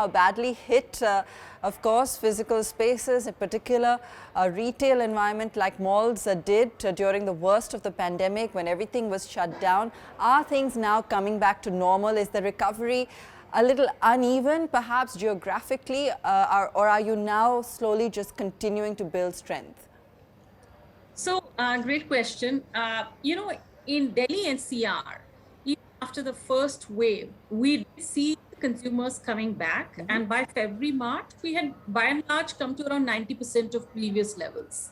how badly hit, of course, physical spaces, in particular retail environment like malls did during the worst of the pandemic when everything was shut down. Are things now coming back to normal? Is the recovery a little uneven, perhaps geographically, or are you now slowly just continuing to build strength? So, great question. In Delhi NCR, even after the first wave, we did see consumers coming back. And by February, March, we had by and large come to around 90% of previous levels.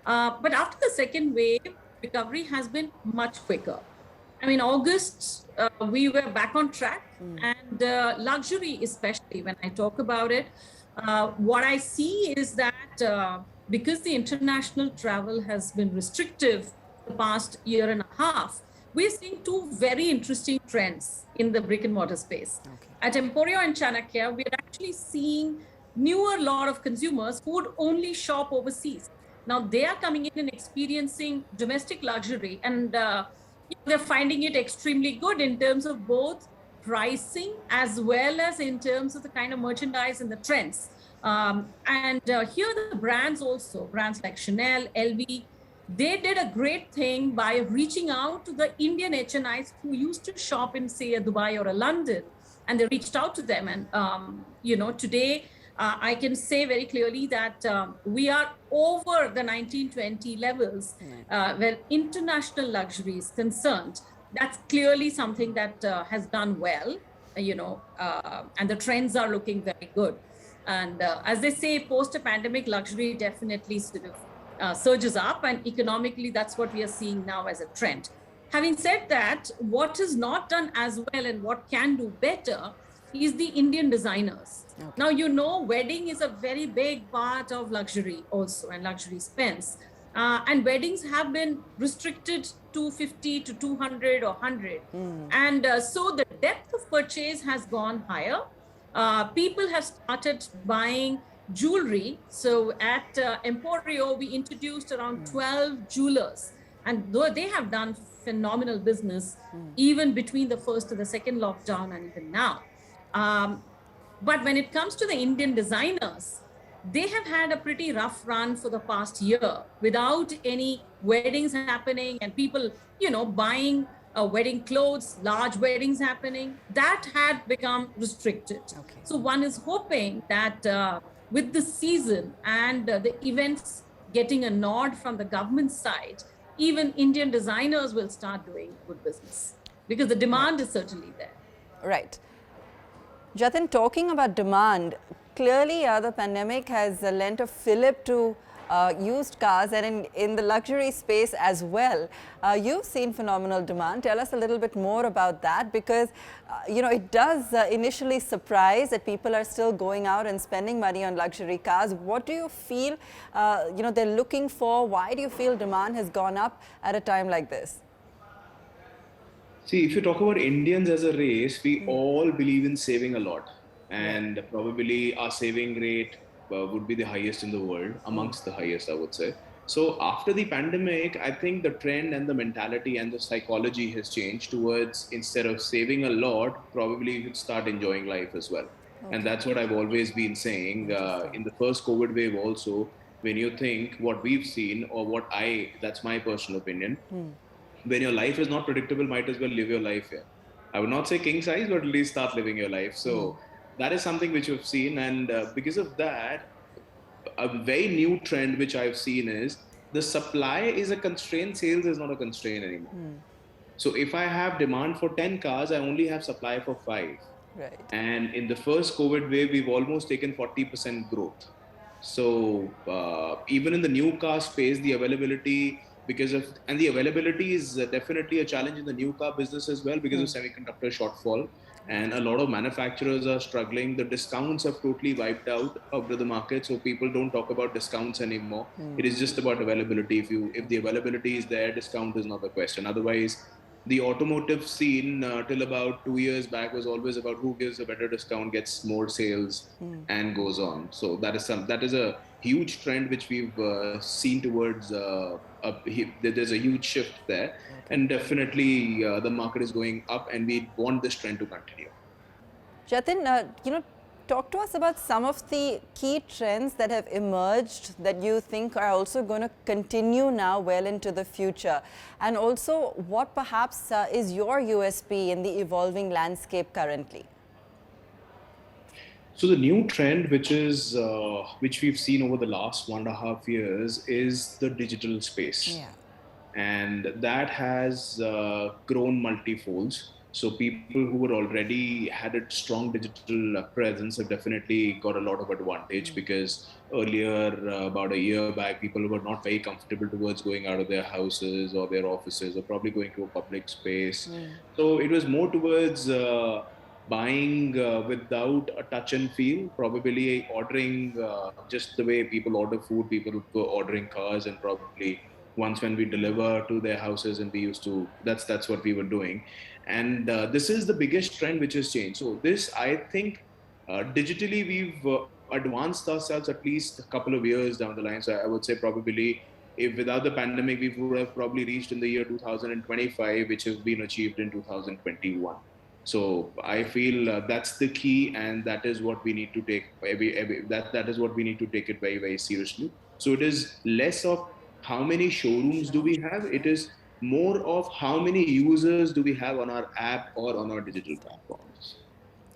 But after the second wave, recovery has been much quicker. I mean, August, we were back on track, and luxury, especially when I talk about it, what I see is that because the international travel has been restrictive the past year and a half, we're seeing two very interesting trends in the brick and mortar space. Okay. At Emporio and Chanakya, we're actually seeing newer lot of consumers who would only shop overseas. Now they are coming in and experiencing domestic luxury, and they're finding it extremely good in terms of both pricing as well as in terms of the kind of merchandise and the trends. And here the brands also, brands like Chanel, LV, they did a great thing by reaching out to the Indian HNIs who used to shop in, say, a Dubai or a London, and they reached out to them. And today I can say very clearly that we are over the 1920 levels where international luxury is concerned. That's clearly something that has done well, and the trends are looking very good. And as they say, post-pandemic luxury definitely sort of surges up, and economically, that's what we are seeing now as a trend. Having said that, what is not done as well and what can do better is the Indian designers. Okay. Now, wedding is a very big part of luxury also, and luxury spends. And weddings have been restricted to 50 to 200 or 100. And so the depth of purchase has gone higher. People have started buying jewelry. So at Emporio, we introduced around 12 jewelers. And though they have done phenomenal business, even between the first and the second lockdown and even now. But when it comes to the Indian designers, they have had a pretty rough run for the past year without any weddings happening and people, buying wedding clothes, large weddings happening. That had become restricted. Okay. So one is hoping that with the season and the events getting a nod from the government side, even Indian designers will start doing good business because the demand is certainly there. Right. Jatin, talking about demand, clearly the pandemic has lent a fillip to used cars, and in the luxury space as well. You've seen phenomenal demand. Tell us a little bit more about that, because it does initially surprise that people are still going out and spending money on luxury cars. What do you feel they're looking for? Why do you feel demand has gone up at a time like this? See, if you talk about Indians as a race, we all believe in saving a lot. And probably our saving rate would be the highest in the world, amongst the highest, I would say. So after the pandemic, I think the trend and the mentality and the psychology has changed towards, instead of saving a lot, probably you should start enjoying life as well. Okay. And that's what I've always been saying. In the first COVID wave also, when you think what we've seen, or that's my personal opinion, when your life is not predictable, might as well live your life here. I would not say king size, but at least start living your life. So that is something which we've seen. And because of that, a very new trend which I've seen is the supply is a constraint, sales is not a constraint anymore. So if I have demand for 10 cars, I only have supply for 5. Right. And in the first COVID wave, we've almost taken 40% growth. So even in the new car space, the availability, and the availability is definitely a challenge in the new car business as well because of semiconductor shortfall, and a lot of manufacturers are struggling. The discounts have totally wiped out of the market, so people don't talk about discounts anymore. It is just about availability. If the availability is there, discount is not the question. Otherwise, the automotive scene till about 2 years back was always about who gives a better discount, gets more sales, and goes on. So that is a huge trend which we've seen towards. There's a huge shift there, and definitely the market is going up, and we want this trend to continue. Jatin, talk to us about some of the key trends that have emerged that you think are also going to continue now well into the future. And also, what perhaps is your USP in the evolving landscape currently? So the new trend, which we've seen over the last 1.5 years, is the digital space. Yeah. And that has grown multifolds. So people who were already had a strong digital presence have definitely got a lot of advantage, because earlier, about a year back, people were not very comfortable towards going out of their houses or their offices, or probably going to a public space. So it was more towards buying without a touch and feel, probably ordering just the way people order food, people were ordering cars, and probably once when we deliver to their houses, and we used to, that's what we were doing. And this is the biggest trend which has changed. So this, I think, digitally we've advanced ourselves at least a couple of years down the line. So I would say probably, if without the pandemic, we would have probably reached in the year 2025, which has been achieved in 2021. So I feel that's the key, and that is what we need to take. That is what we need to take it very, very seriously. So it is less of how many showrooms do we have. It is more of how many users do we have on our app or on our digital platforms.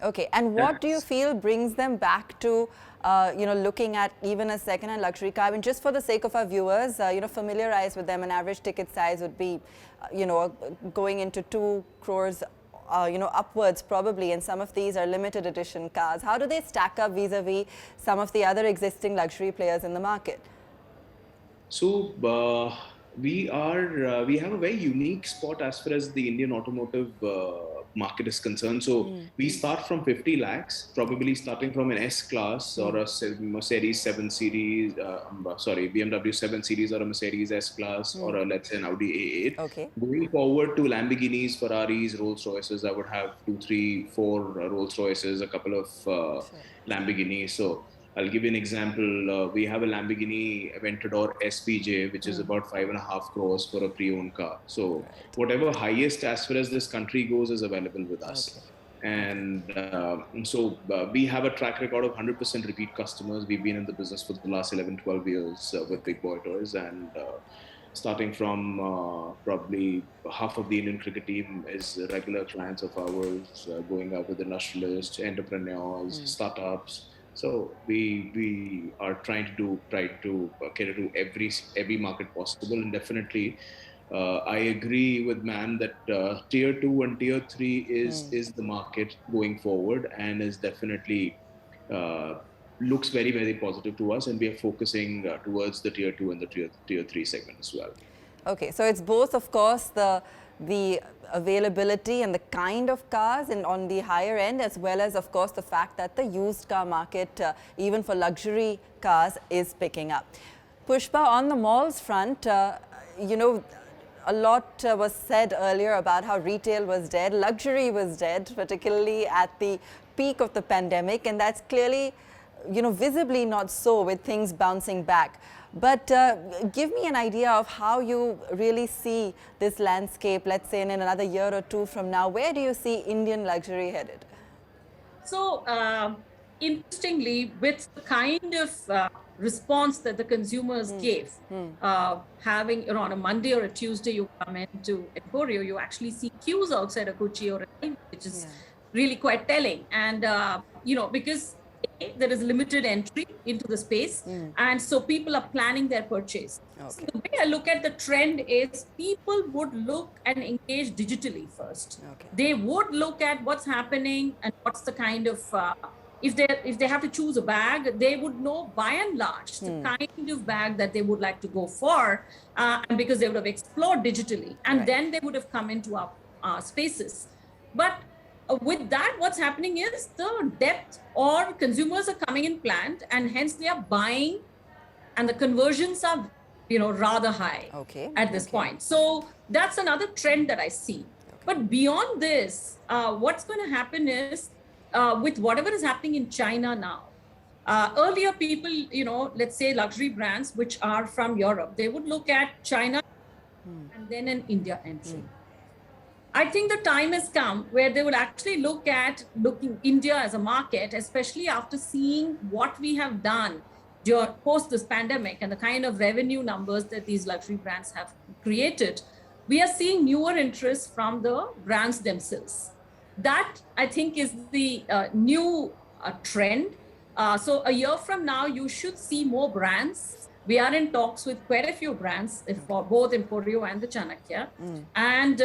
Okay, and what do you feel brings them back to, looking at even a second-hand luxury car? I mean, just for the sake of our viewers, familiarize with them. An average ticket size would be, going into 2 crores, upwards probably, and some of these are limited edition cars. How do they stack up vis-a-vis some of the other existing luxury players in the market? So we have a very unique spot as far as the Indian automotive market is concerned. So we start from 50 lakhs, probably starting from an S class or a Mercedes 7 Series, BMW 7 Series, or a Mercedes S class, or let's say an Audi A8. Okay. Going forward to Lamborghinis, Ferraris, Rolls Royces, I would have 2, 3, 4 Rolls Royces, a couple of Lamborghinis. So I'll give you an example. We have a Lamborghini Aventador SPJ, which is about 5.5 crores for a pre-owned car. So whatever highest as far as this country goes is available with us. Okay. And we have a track record of 100% repeat customers. We've been in the business for the last 11, 12 years with Big Boy Toyz, and starting from probably half of the Indian cricket team is regular clients of ours, going out with industrialists, entrepreneurs, startups. So we are trying to cater to every market possible, and definitely I agree with ma'am that tier 2 and tier 3 is the market going forward, and is definitely looks very, very positive to us, and we are focusing towards the tier 2 and the tier 3 segment as well. Okay, so it's both, of course, the availability and the kind of cars and on the higher end, as well as, of course, the fact that the used car market, even for luxury cars, is picking up. Pushpa, on the malls front, a lot was said earlier about how retail was dead, luxury was dead, particularly at the peak of the pandemic, and that's clearly, visibly not so with things bouncing back. But give me an idea of how you really see this landscape, let's say in another year or 2 from now. Where do you see Indian luxury headed? So, interestingly, with the kind of response that the consumers gave, having on a Monday or a Tuesday, you come into Emporio, you actually see queues outside a Kochi or a, which is really quite telling. And, because there is limited entry into the space, and so people are planning their purchase. Okay. So the way I look at the trend is people would look and engage digitally first. Okay. They would look at what's happening and what's the kind of if they have to choose a bag, they would know by and large the kind of bag that they would like to go for, and because they would have explored digitally, and then they would have come into our spaces. But with that, what's happening is the depth, or consumers are coming in planned, and hence they are buying, and the conversions are, rather high at this point. So that's another trend that I see. But beyond this, what's going to happen is with whatever is happening in China now. Earlier, people, let's say luxury brands which are from Europe, they would look at China and then an India entry. I think the time has come where they will actually look at looking India as a market, especially after seeing what we have done during post this pandemic and the kind of revenue numbers that these luxury brands have created. We are seeing newer interest from the brands themselves. That I think is the new trend. So a year from now, you should see more brands. We are in talks with quite a few brands, for both Emporio and the Chanakya, and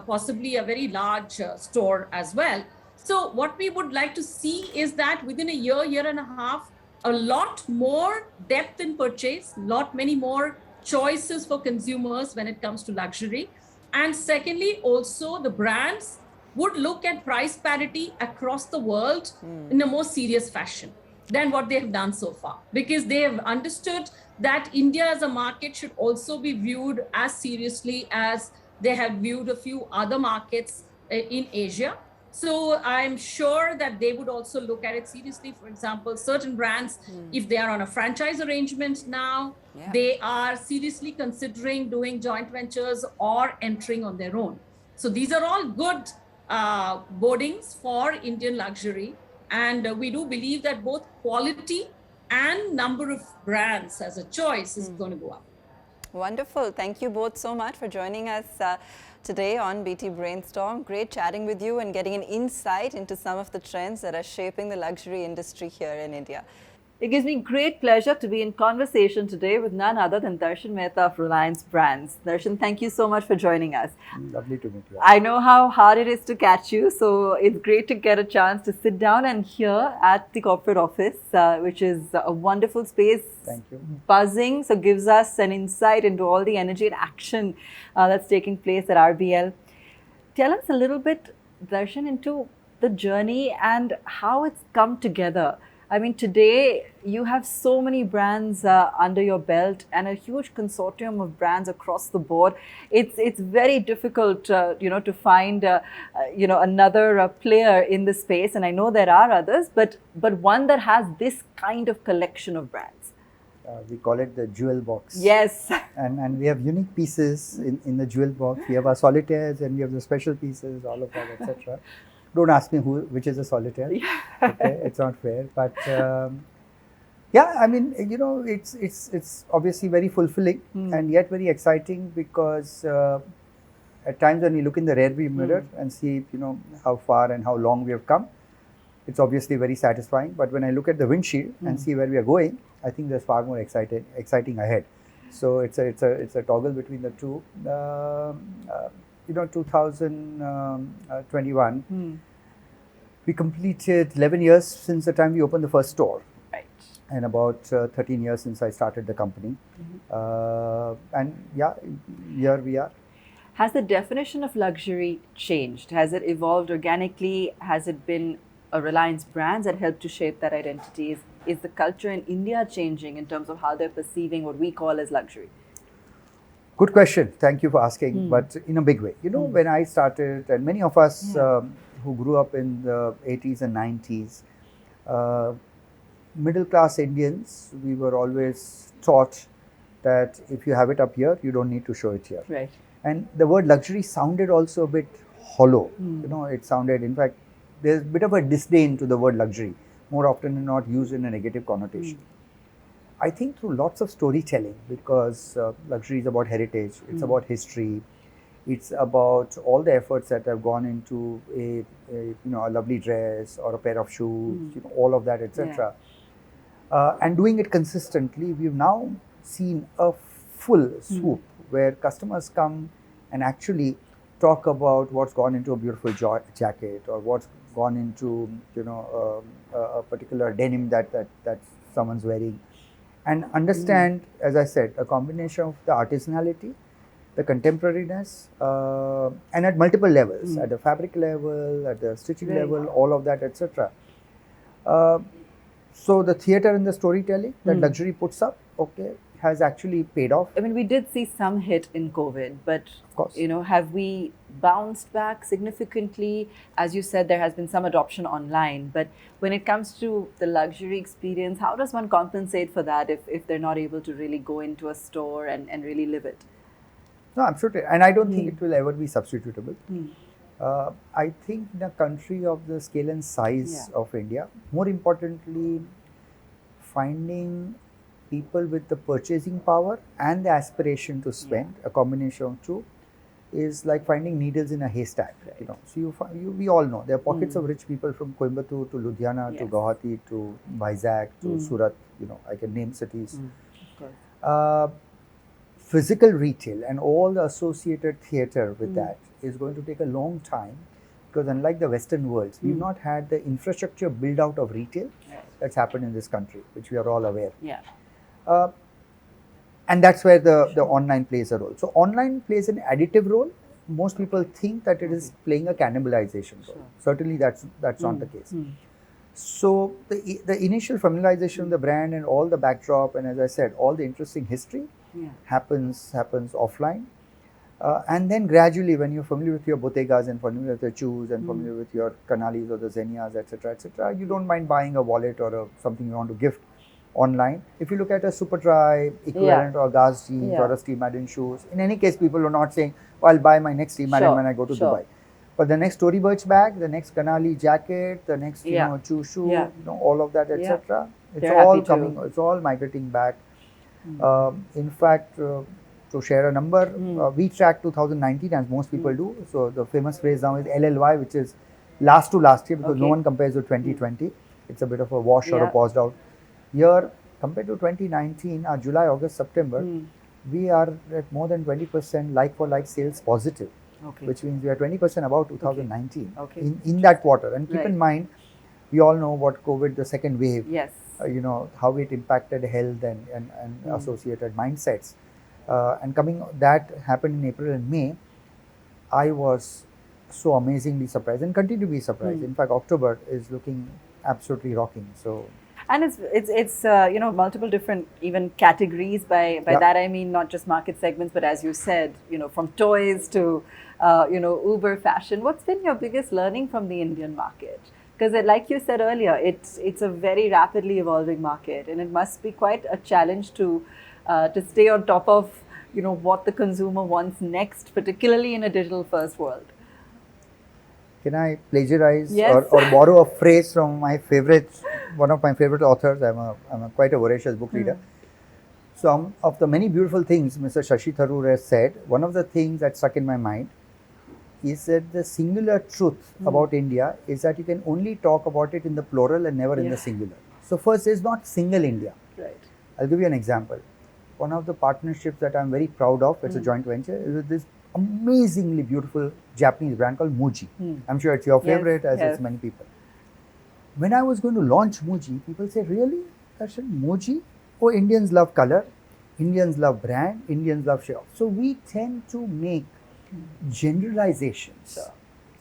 possibly a very large store as well. So what we would like to see is that within a year, year and a half, a lot more depth in purchase, many more choices for consumers when it comes to luxury. And secondly, also the brands would look at price parity across the world in a more serious fashion than what they have done so far, because they have understood that India as a market should also be viewed as seriously as they have viewed a few other markets in Asia. So I'm sure that they would also look at it seriously. For example, certain brands, if they are on a franchise arrangement now, they are seriously considering doing joint ventures or entering on their own. So these are all good boardings for Indian luxury. And we do believe that both quality and number of brands as a choice is going to go up. Wonderful. Thank you both so much for joining us today on BT Brainstorm. Great chatting with you and getting an insight into some of the trends that are shaping the luxury industry here in India. It gives me great pleasure to be in conversation today with none other than Darshan Mehta of Reliance Brands. Darshan, thank you so much for joining us. Lovely to meet you. I know how hard it is to catch you, so it's great to get a chance to sit down and hear at the corporate office, which is a wonderful space. Thank you. Buzzing, so gives us an insight into all the energy and action that's taking place at RBL. Tell us a little bit, Darshan, into the journey and how it's come together. I mean, today you have so many brands under your belt and a huge consortium of brands across the board. It's very difficult, to find, another player in the space. And I know there are others, but one that has this kind of collection of brands. We call it the jewel box. Yes. And we have unique pieces in the jewel box. We have our solitaires and we have the special pieces, all of that, etc. Don't ask me which is a solitaire. Okay, it's not fair. But I mean, it's obviously very fulfilling and yet very exciting, because at times when you look in the rearview mirror and see, how far and how long we have come, it's obviously very satisfying. But when I look at the windshield and see where we are going, I think there's far more exciting ahead. So it's a toggle between the two. 2021, we completed 11 years since the time we opened the first store. Right. And about 13 years since I started the company. Here we are. Has the definition of luxury changed? Has it evolved organically? Has it been a Reliance Brands that helped to shape that identity? Is the culture in India changing in terms of how they're perceiving what we call as luxury? Good question. Thank you for asking, but in a big way. When I started, and many of us who grew up in the 80s and 90s, middle class Indians, we were always taught that if you have it up here, you don't need to show it here. Right. And the word luxury sounded also a bit hollow. It sounded, in fact, there's a bit of a disdain to the word luxury, more often than not used in a negative connotation. I think through lots of storytelling, because luxury is about heritage, it's about history, it's about all the efforts that have gone into a lovely dress or a pair of shoes, all of that, etc. And doing it consistently, we've now seen a full swoop where customers come and actually talk about what's gone into a beautiful jacket, or what's gone into a particular denim that someone's wearing. And understand, as I said, a combination of the artisanality, the contemporariness, and at multiple levels, at the fabric level, at the stitching level, all of that, etc. So the theatre and the storytelling that luxury puts up, has actually paid off. I mean, we did see some hit in COVID, but of course, have we bounced back significantly? As you said, there has been some adoption online, but when it comes to the luxury experience, how does one compensate for that if they're not able to really go into a store and really live it? No, absolutely. And I don't think it will ever be substitutable. I think in a country of the scale and size of India, more importantly, finding people with the purchasing power and the aspiration to spend, a combination of two, is like finding needles in a haystack. You know, so we all know there are pockets of rich people from Coimbatore to Ludhiana to Guwahati to Vizag to Surat. You know, I can name cities. Physical retail and all the associated theatre with that is going to take a long time, because unlike the Western worlds, we've not had the infrastructure build out of retail that's happened in this country, which we are all aware. And that's where the online plays a role. So online plays an additive role. Most people think that it is playing a cannibalization role. Certainly that's not the case. So the initial familiarization of the brand and all the backdrop, and as I said, all the interesting history happens offline. And then gradually, when you're familiar with your bodegas and familiar with your chews and familiar with your kanalis or the zenias, etc., you don't mind buying a wallet or something you want to gift online. If you look at a Superdry equivalent or Gaz jeans or a Steve Madden shoes, in any case, people are not saying, oh, I'll buy my next Steve Madden when I go to Dubai. But the next Tory Burch bag, the next Kanali jacket, the next chew shoe, you know, all of that, etc. It's all coming. It's all migrating back. In fact, to share a number, we track 2019 as most people do. So the famous phrase now is LLY, which is last to last year, because no one compares with 2020. It's a bit of a wash or a paused out year. Compared to 2019, our July, August, September, we are at more than 20% like-for-like sales positive, which means we are 20% above 2019 in that quarter. And keep in mind, we all know what COVID, the second wave, you know, how it impacted health and associated mindsets. And that happened in April and May. I was so amazingly surprised and continue to be surprised. In fact, October is looking absolutely rocking. So. And it's you know, multiple different even categories. By that I mean not just market segments, but as you said, you know, from toys to you know, Uber fashion. What's been your biggest learning from the Indian market? Because like you said earlier, it's a very rapidly evolving market, and it must be quite a challenge to stay on top of, you know, what the consumer wants next, particularly in a digital first world. Can I plagiarize or borrow a phrase from my one of my favorite authors? I'm quite a voracious book reader. Some of the many beautiful things Mr. Shashi Tharoor has said, one of the things that stuck in my mind is that the singular truth about India is that you can only talk about it in the plural and never in the singular. So first, there's not single India. I'll give you an example. One of the partnerships that I'm very proud of, it's a joint venture, is with this amazingly beautiful Japanese brand called Muji. I'm sure it's your favorite, as it's many people. When I was going to launch Muji, people say, really, Darshan, Muji? Oh, Indians love color, Indians love brand, Indians love show. So we tend to make generalizations.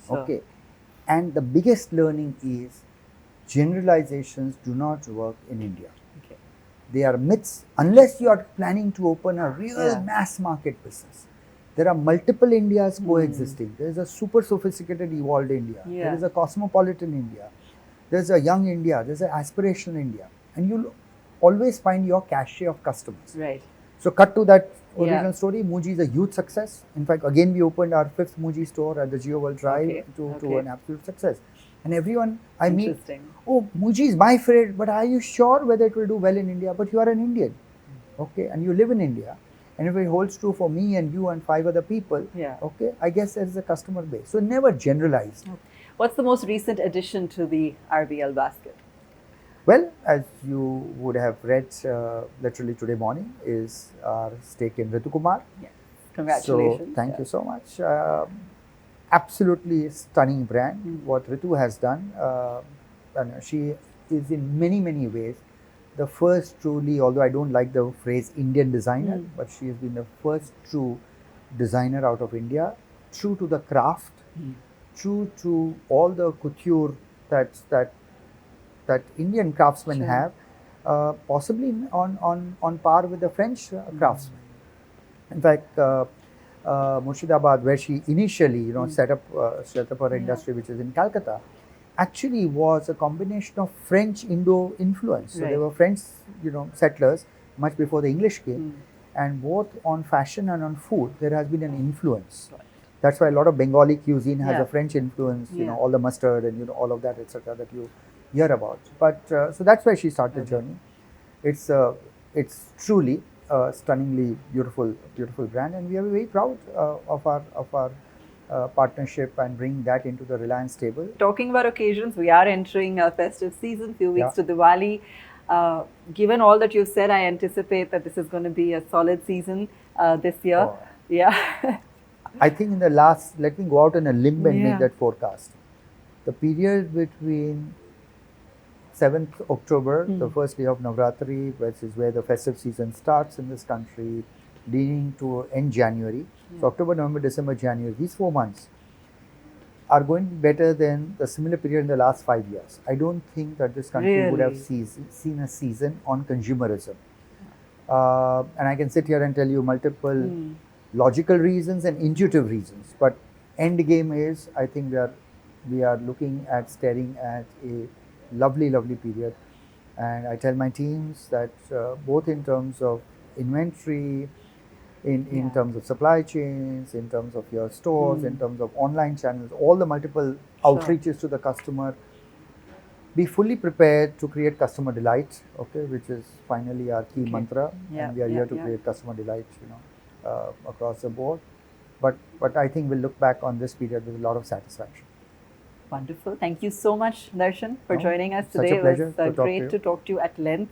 Okay. And the biggest learning is generalizations do not work in India. They are myths unless you are planning to open a real mass market business. There are multiple Indias coexisting. There is a super sophisticated evolved India. There is a cosmopolitan India. There is a young India. There is an aspirational India. And you'll always find your cachet of customers. So cut to that original story. Muji is a huge success. In fact, again, we opened our 5th Muji store at the Geo World Drive to an absolute success. And everyone I meet, oh, Muji is my favorite, but are you sure whether it will do well in India? But you are an Indian, okay, and you live in India. And if it holds true for me and you and 5 other people, okay, I guess there is a customer base. So never generalize. What's the most recent addition to the RBL basket? Well, as you would have read literally today morning, is our stake in Ritu Kumar. Congratulations. So thank you so much. Absolutely stunning brand. What Ritu has done, and she is in many, many ways the first truly, although I don't like the phrase Indian designer, but she has been the first true designer out of India, true to the craft, true to all the couture that Indian craftsmen have, possibly on par with the French craftsmen. In fact, Murshidabad, where she initially, set up her industry, which is in Calcutta, actually was a combination of French Indo influence. So there were French, settlers much before the English came, and both on fashion and on food there has been an influence. That's why a lot of Bengali cuisine has Yeah. a French influence, Yeah. all the mustard and all of that, etc., that you hear about. But so that's why she started journey. It's truly a stunningly beautiful brand, and we are very proud of our partnership and bring that into the Reliance table. Talking about occasions, we are entering a festive season, few weeks Yeah. to Diwali. Given all that you've said, I anticipate that this is going to be a solid season this year. Oh. Yeah. I think in the last, let me go out on a limb and Yeah. make that forecast. The period between 7th October, the first day of Navratri, which is where the festive season starts in this country, leading to end January. So October, November, December, January, these 4 months are going to be better than the similar period in the last 5 years. I don't think that this country would have Really? seen a season on consumerism. And I can sit here and tell you multiple logical reasons and intuitive reasons. But end game is, I think we are looking at staring at a lovely period. And I tell my teams that both in terms of inventory, in terms of supply chains, in terms of your stores, in terms of online channels, all the multiple outreaches to the customer, be fully prepared to create customer delight, okay, which is finally our key mantra. Yeah, And we are yeah, here to yeah. create customer delight, across the board. But I think we'll look back on this period with a lot of satisfaction. Wonderful. Thank you so much, Darshan, for No, joining us such a today. pleasure It was to talk to great you. to talk to you at length.